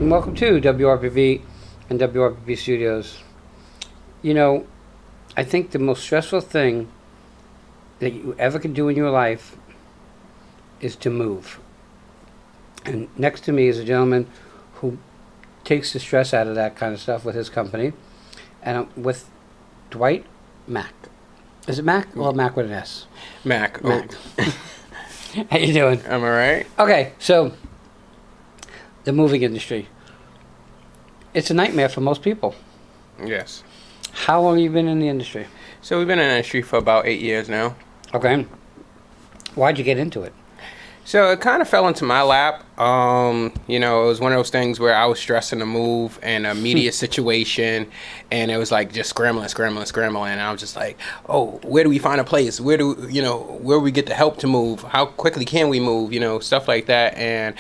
and welcome to WRPB and WRPB Studios. You know, I think the most stressful thing that you ever can do in your life is to move. And next to me is a gentleman who takes the stress out of that kind of stuff with his company, and I'm with Dwight Mack. Is it Mack or Mack with an S? Mack. Mack. How you doing? Am I right? Okay, so the moving industry. It's a nightmare for most people. Yes. How long have you been in the industry? So we've been in the industry for about 8 years now. Okay. Why'd you get into it? So it kind of fell into my lap. It was one of those things where I was stressing to move in a media situation, and it was like just scrambling. And I was just like, oh, where do we find a place? Where do we get the help to move? How quickly can we move? Stuff like that. And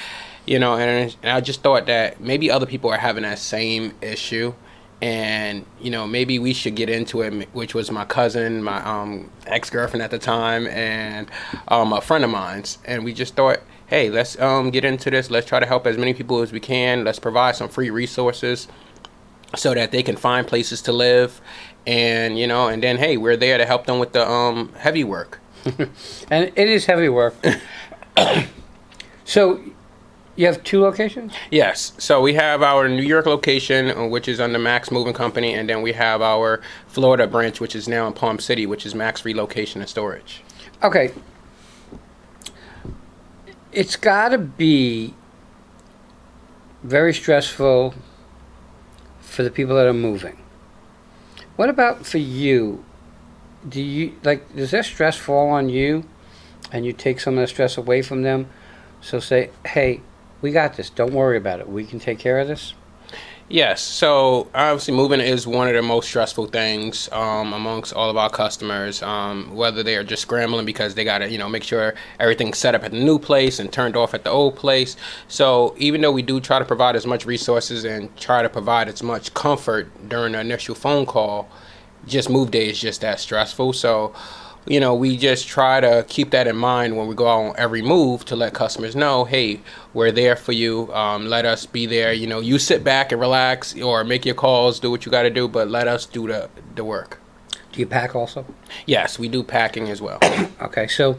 I just thought that maybe other people are having that same issue. And maybe we should get into it, which was my cousin, my ex-girlfriend at the time, and a friend of mine's. And we just thought, hey, let's get into this. Let's try to help as many people as we can. Let's provide some free resources so that they can find places to live. And and then, hey, we're there to help them with the heavy work. And it is heavy work. So you have 2 locations? Yes. So we have our New York location, which is under Mack's Moving Company, and then we have our Florida branch, which is now in Palm City, which is Mack's Relocation and Storage. Okay. It's got to be very stressful for the people that are moving. What about for you? Does that stress fall on you and you take some of the stress away from them? So say, hey, we got this. Don't worry about it. We can take care of this. Yes. So obviously moving is one of the most stressful things amongst all of our customers, whether they are just scrambling because they got to, make sure everything's set up at the new place and turned off at the old place. So even though we do try to provide as much resources and try to provide as much comfort during the initial phone call, just move day is just that stressful. So we just try to keep that in mind when we go out on every move to let customers know, hey, we're there for you. Let us be there. You sit back and relax or make your calls, do what you got to do, but let us do the work. Do you pack also? Yes, we do packing as well. Okay, so,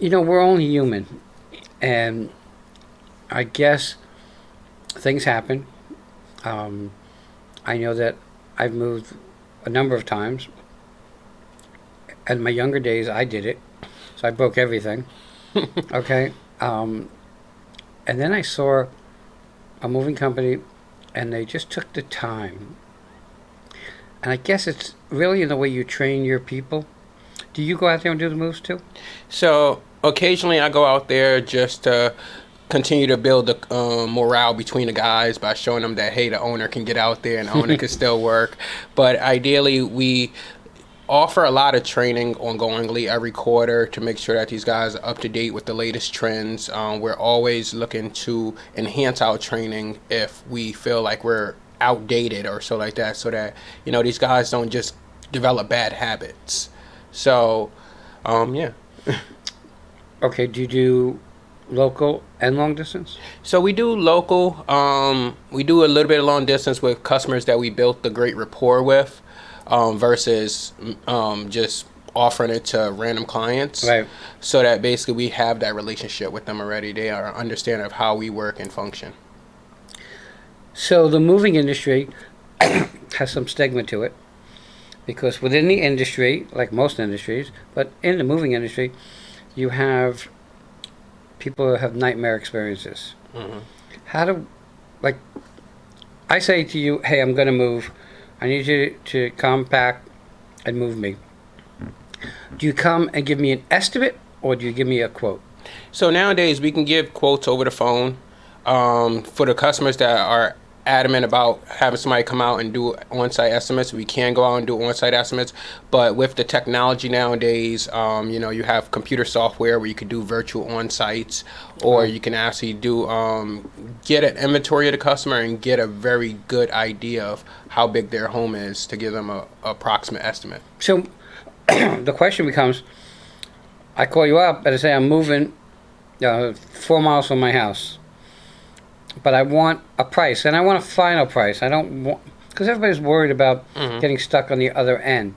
we're only human. And I guess things happen. I know that I've moved a number of times. In my younger days, I did it, so I broke everything. Okay, and then I saw a moving company, and they just took the time. And I guess it's really in the way you train your people. Do you go out there and do the moves too? So occasionally I go out there just to continue to build the morale between the guys by showing them that, hey, the owner can get out there and the owner can still work. But ideally, we offer a lot of training ongoingly every quarter to make sure that these guys are up to date with the latest trends. We're always looking to enhance our training if we feel like we're outdated or so like that, so that these guys don't just develop bad habits. So yeah. Okay, do you do local and long distance? So we do local. We do a little bit of long distance with customers that we built the great rapport with. Versus just offering it to random clients. Right. So that basically we have that relationship with them already. They are understanding of how we work and function. So the moving industry has some stigma to it, because within the industry, like most industries, but in the moving industry, you have people who have nightmare experiences. Mm-hmm. I say to you, hey, I'm going to move. I need you to come back and move me. Do you come and give me an estimate, or do you give me a quote? So nowadays we can give quotes over the phone. For the customers that are adamant about having somebody come out and do on-site estimates, we can go out and do on-site estimates. But with the technology nowadays, you have computer software where you could do virtual on-sites, or you can actually do get an inventory of the customer and get a very good idea of how big their home is to give them a approximate estimate. So the question becomes, I call you up and I say I'm moving 4 miles from my house. but I want a price, and I want a final price. I don't want, because everybody's worried about getting stuck on the other end.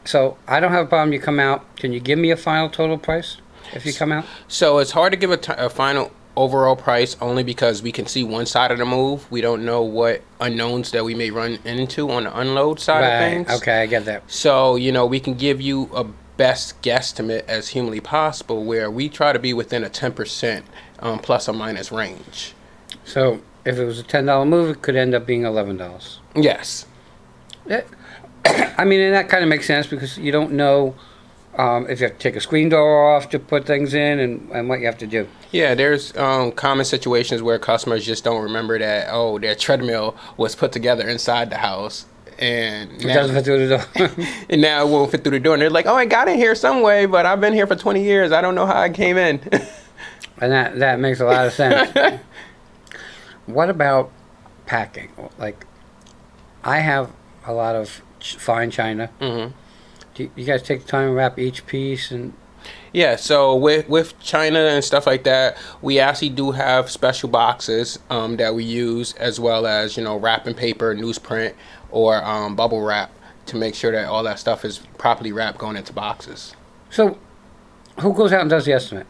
So I don't have a problem. You come out. Can you give me a final total price if you come out? So it's hard to give a final overall price only because we can see one side of the move. We don't know what unknowns that we may run into on the unload side of things. Okay, I get that. So, we can give you a best guesstimate as humanly possible where we try to be within a 10% plus or minus range. So if it was a $10 move, it could end up being $11. Yes. I mean, and that kind of makes sense because you don't know if you have to take a screen door off to put things in and what you have to do. Yeah, there's common situations where customers just don't remember that, their treadmill was put together inside the house. And it doesn't fit through the door. And now it won't fit through the door. And they're like, I got in here some way, but I've been here for 20 years. I don't know how I came in. And that makes a lot of sense. What about packing? Like, I have a lot of fine china. Mm-hmm. Do you guys take the time to wrap each piece? And yeah, so with china and stuff like that, we actually do have special boxes that we use, as well as wrapping paper, newsprint, or bubble wrap to make sure that all that stuff is properly wrapped going into boxes. So who goes out and does the estimate?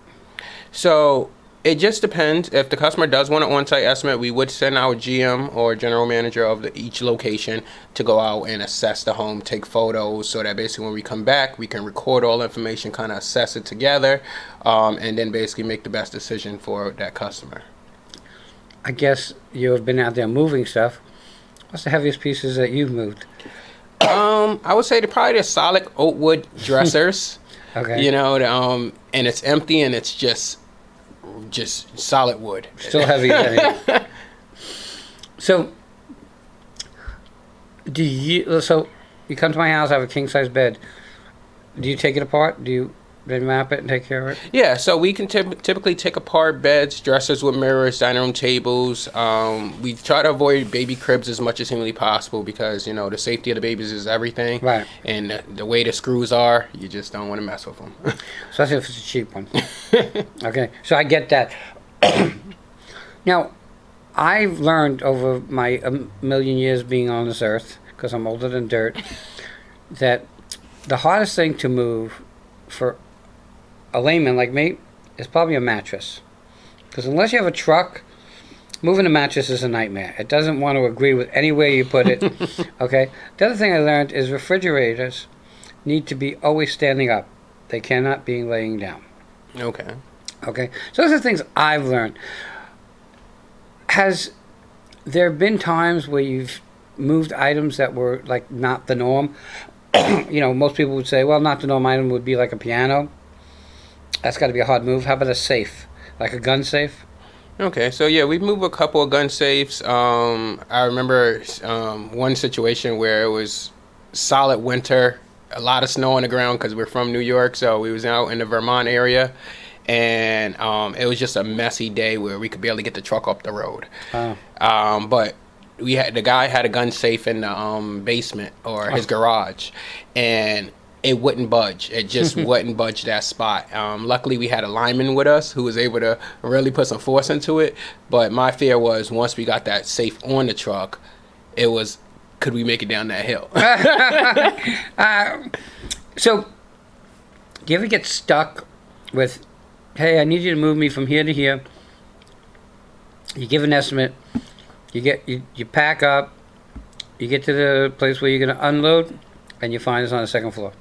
So it just depends. If the customer does want an on-site estimate, we would send our GM or general manager of each location to go out and assess the home, take photos, so that basically when we come back, we can record all the information, kind of assess it together, and then basically make the best decision for that customer. I guess you have been out there moving stuff. What's the heaviest pieces that you've moved? I would say probably the solid oak wood dressers. Okay. And it's empty and it's just solid wood. Still heavy. So you come to my house, I have a king size bed. Do you take it apart? Do you then wrap it and take care of it? Yeah, so we can typically take apart beds, dressers with mirrors, dining room tables. We try to avoid baby cribs as much as humanly possible because, the safety of the babies is everything. Right. And the way the screws are, you just don't want to mess with them. Especially if it's a cheap one. Okay, so I get that. Now, I've learned over my million years being on this earth, because I'm older than dirt, that the hardest thing to move for a layman like me is probably a mattress. Because unless you have a truck, moving a mattress is a nightmare. It doesn't want to agree with any way you put it. Okay? The other thing I learned is refrigerators need to be always standing up. They cannot be laying down. Okay. Okay? So those are things I've learned. Has there been times where you've moved items that were like not the norm? Most people would say, well, not the norm item would be like a piano. That's got to be a hard move. How about a safe? Like a gun safe? Okay, so yeah, we've moved a couple of gun safes. I remember one situation where it was solid winter, a lot of snow on the ground because we're from New York, so we was out in the Vermont area, and it was just a messy day where we could barely get the truck up the road. Oh. But the guy had a gun safe in the basement or his garage, and it wouldn't budge. It just wouldn't budge that spot. Luckily, we had a lineman with us who was able to really put some force into it. But my fear was once we got that safe on the truck, it was, could we make it down that hill? So, do you ever get stuck with, hey, I need you to move me from here to here? You give an estimate. You pack up. You get to the place where you're going to unload, and you find us on the second floor.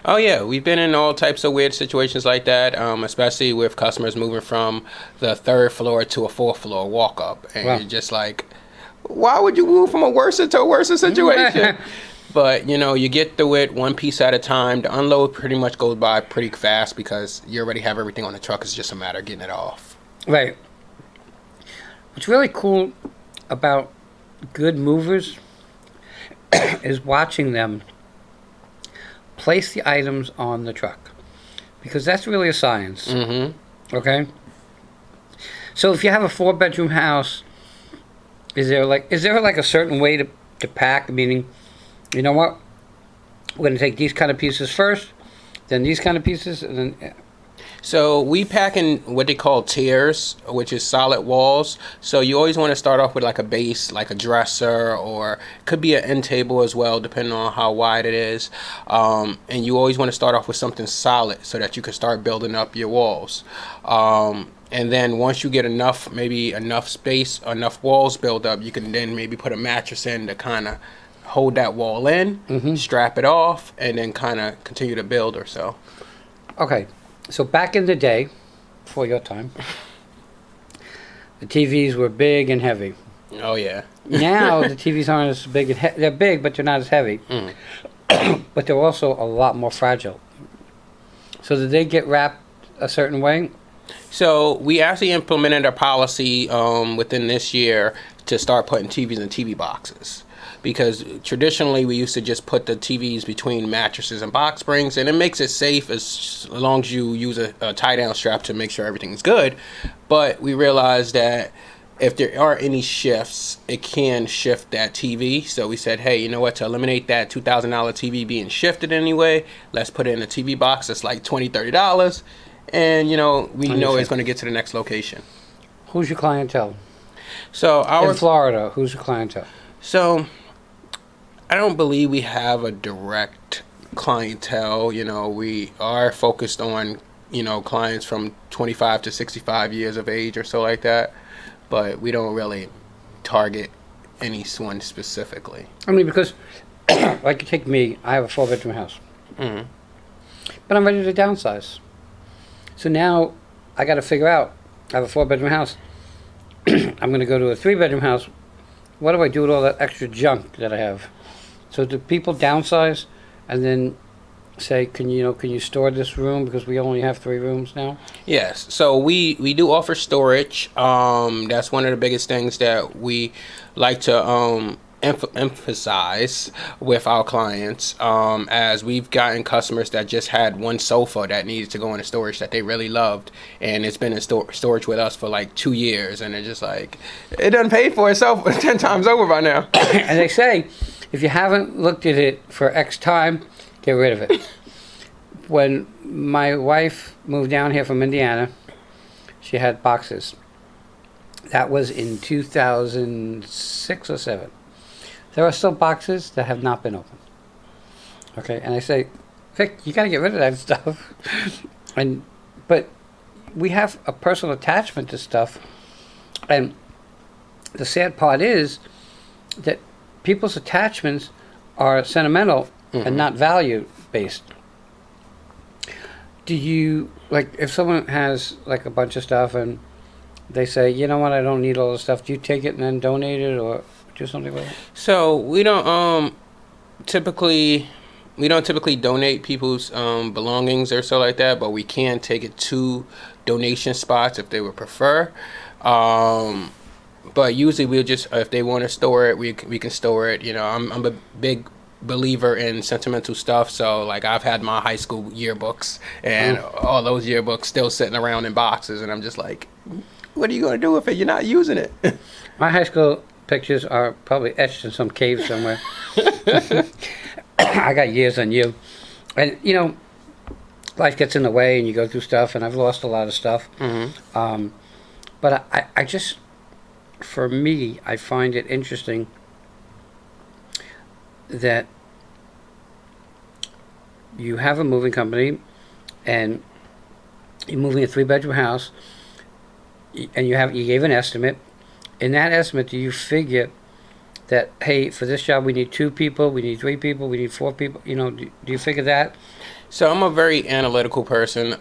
Oh, yeah. We've been in all types of weird situations like that, especially with customers moving from the third floor to a fourth floor walk up. And You're just like, why would you move from a worse to a worse situation? But, you get through it one piece at a time. The unload pretty much goes by pretty fast because you already have everything on the truck. It's just a matter of getting it off. Right. What's really cool about good movers is watching them place the items on the truck, because that's really a science. Mm-hmm. Okay. So if you have a 4-bedroom house, is there like a certain way to pack? Meaning, you know what? We're going to take these kind of pieces first, then these kind of pieces, and then. So we pack in what they call tiers, which is solid walls. So you always want to start off with like a base, like a dresser, or it could be an end table as well, depending on how wide it is. And you always want to start off with something solid so that you can start building up your walls. And then once you get enough, maybe enough space, enough walls built up, you can then maybe put a mattress in to kind of hold that wall in, strap it off, and then kind of continue to build or so. Okay, so back in the day, before your time, the TVs were big and heavy. Oh, yeah. Now the TVs aren't as big. They're big, but they're not as heavy. But they're also a lot more fragile. So did they get wrapped a certain way? So we actually implemented a policy within this year to start putting TVs in TV boxes. Because traditionally we used to just put the TVs between mattresses and box springs, and it makes it safe as long as you use a tie-down strap to make sure everything's good. But we realized that if there are any shifts, it can shift that TV. So we said, hey, you know what, to eliminate that $2,000 TV being shifted anyway, let's put it in a TV box that's like $20, $30. And, you know, we know it's going to get to the next location. Who's your clientele? So in Florida, who's your clientele? So I don't believe we have a direct clientele. You know, we are focused on, you know, clients from 25 to 65 years of age or so like that. But we don't really target anyone specifically. I mean, because, like, you take me, I have a 4-bedroom house. But I'm ready to downsize. So now I got to figure out, I have a 4-bedroom house. I'm going to go to a 3-bedroom house. What do I do with all that extra junk that I have? So do people downsize and then say, can you store this room because we only have 3 rooms now? Yes. So we do offer storage. That's one of the biggest things that we like to emphasize with our clients, as we've gotten customers that just had one sofa that needed to go into storage that they really loved, and it's been in storage with us for like 2 years, and they're just like, it doesn't pay for itself 10 times over by now. And they say, if you haven't looked at it for X time, get rid of it. When my wife moved down here from Indiana, she had boxes. That was in 2006 or 7. There are still boxes that have not been opened. Okay, and I say, Vic, you got to get rid of that stuff. But we have a personal attachment to stuff, and the sad part is that people's attachments are sentimental and not value based. Do you, like, if someone has like a bunch of stuff and they say, you know what, I don't need all this stuff, do you take it and then donate it or do something with it? So we don't typically donate people's belongings or so like that, but we can take it to donation spots if they would prefer. But usually we'll just, if they want to store it, we can store it. You know, I'm a big believer in sentimental stuff, so like I've had my high school yearbooks and all those yearbooks still sitting around in boxes, and I'm just like, what are you going to do with it? You're not using it. My high school pictures are probably etched in some cave somewhere. I got years on you. And, you know, life gets in the way and you go through stuff, and I've lost a lot of stuff. But I just, for me, I find it interesting that you have a moving company and you're moving a 3-bedroom house, and you gave an estimate. In that estimate, do you figure that, hey, for this job we need 2 people, we need 3 people, we need 4 people? You know, do you figure that? So I'm a very analytical person.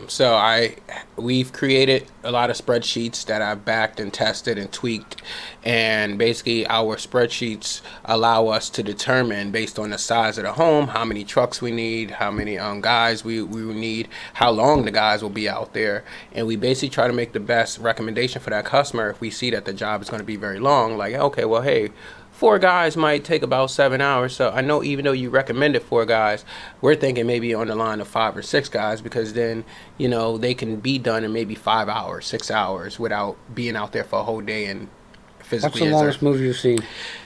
So we've created a lot of spreadsheets that I've backed and tested and tweaked, and basically our spreadsheets allow us to determine, based on the size of the home, how many trucks we need, how many guys we will need, how long the guys will be out there, and we basically try to make the best recommendation for that customer. If we see that the job is going to be very long, like, okay, well, hey, 4 guys might take about 7 hours. So I know even though you recommended 4 guys, we're thinking maybe on the line of 5 or 6 guys, because then, you know, they can be done in maybe 5 hours, 6 hours without being out there for a whole day and physically. What's the longest move you've seen?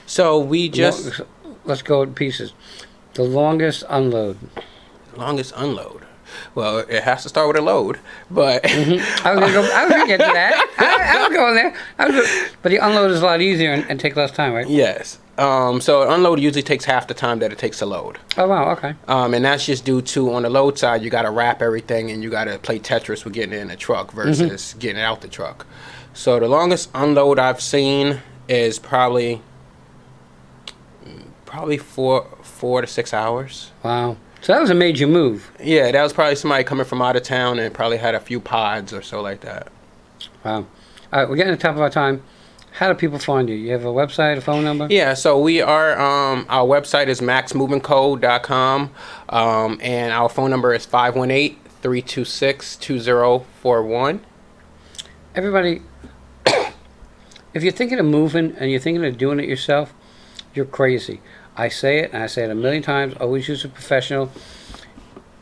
So we just... Let's go in pieces. The longest unload. Longest unload. Well, it has to start with a load, but I was gonna get to that. I was going there. But the unload is a lot easier and take less time, right? yes. So an unload usually takes half the time that it takes to load. Oh wow, okay. And that's just due to, on the load side, you got to wrap everything and you got to play Tetris with getting it in the truck versus getting it out the truck. So the longest unload I've seen is probably 4 to 6 hours. Wow. So that was a major move. Yeah, that was probably somebody coming from out of town and probably had a few pods or so like that. Wow. All right, we're getting to the top of our time. How do people find you? You have a website, a phone number? Yeah, so we are, our website is maxmoveandco.com, and our phone number is 518-326-2041. Everybody, if you're thinking of moving and you're thinking of doing it yourself, you're crazy. I say it, and I say it a million times, always use a professional.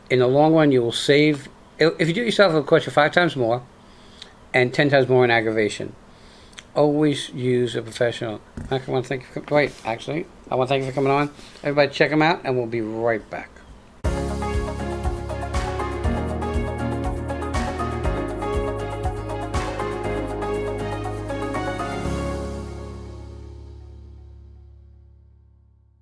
In the long run, you will save. If you do it yourself, it'll cost you 5 times more and 10 times more in aggravation. Always use a professional. Mack, I want to thank you. I want to thank you for coming on. Everybody check them out, and we'll be right back.